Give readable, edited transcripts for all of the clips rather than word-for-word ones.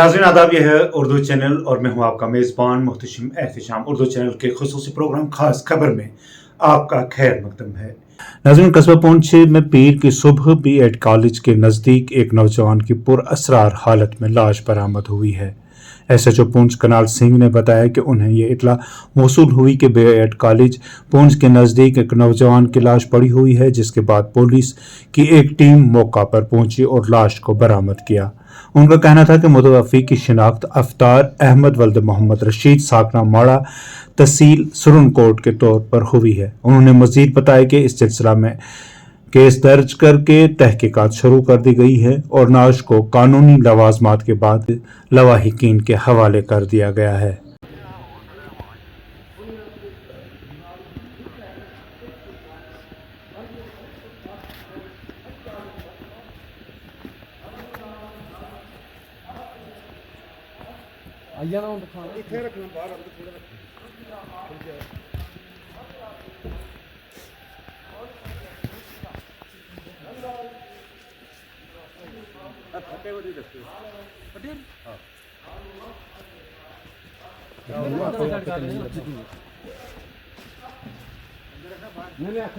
नाज़रीन आदाब, यह है उर्दू चैनल और मैं हूं आपका मेज़बान मुहतशिम एहतिशाम। उर्दू चैनल के खुसूसी प्रोग्राम खास खबर में आपका खैर मकदम है। नाज़रीन, कस्बा पूंछ में पीर की सुबह बीएड कॉलेज के नज़दीक एक नौजवान की पुरअसरार हालत में लाश बरामद हुई है। एसएचओ पूंछ कनाल सिंह ने बताया कि उन्हें ये इतला मौसूल हुई कि बीएड कॉलेज पूंछ के नज़दीक एक नौजवान की लाश पड़ी हुई है, जिसके बाद पुलिस की एक टीम मौका पर पहुंची और लाश को बरामद किया। उनका कहना था कि मुतवफ़ी की शिनाख्त अफ्तार अहमद वल्द मोहम्मद रशीद साकना माड़ा तहसील सुरनकोट के तौर पर हुई है। उन्होंने मजीद बताया कि इस सिलसिला में केस दर्ज करके तहकीकात शुरू कर दी गई है और लाश को कानूनी लवाजमात के बाद लवाहिकीन के हवाले कर दिया गया है। आइया ना दिखा इतने रखना बाहर अब थोड़ा फटे वाली दस्ते पटेल नहीं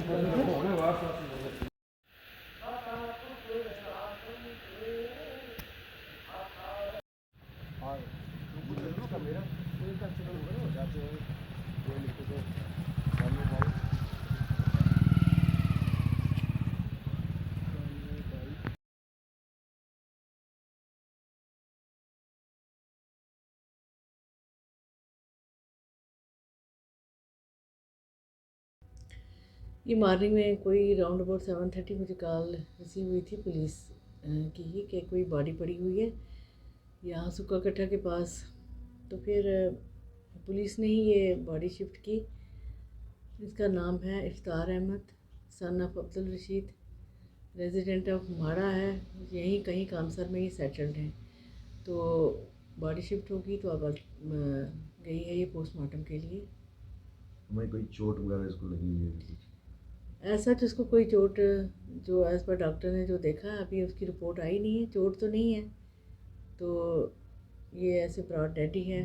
ये मॉर्निंग में कोई राउंड अबाउट 7:30 मुझे कॉल रिसीव हुई थी पुलिस की कि कोई बॉडी पड़ी हुई है यहाँ सुक्का कट्टा के पास। तो फिर पुलिस ने ही ये बॉडी शिफ्ट की। इसका नाम है Iftar Ahmed son of Abdul Rashid, resident of Mada है, यहीं कहीं कामसर में ही सेटल्ड हैं। तो बॉडी शिफ्ट होगी तो अब गई है ये पोस्टमार्टम के लिए। मैं कोई चोट वगैरह इसको लगी हुई है? ऐसा तो इसको कोई चोट जो एज़ पर डॉक्टर ने जो देखा है अभी उसकी रिपोर्ट आई नहीं है, चोट तो नहीं है। तो ये ऐसे ब्रॉड डेड ही है,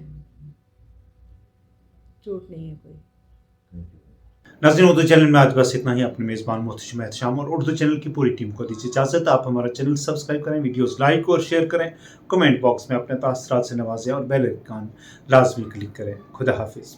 चोट नहीं है कोई। नाज़रीन, उर्दू चैनल में आज बस इतना ही। अपने मेज़बान मुहतशिम एहतिशाम और उर्दू चैनल की पूरी टीम को दीजिए इजाज़त। आप हमारा चैनल सब्सक्राइब करें, वीडियोस लाइक और शेयर करें, कमेंट बॉक्स में अपने तासरात से नवाजें और बेल आइकन लाजमी क्लिक करें। खुदा हाफिज़।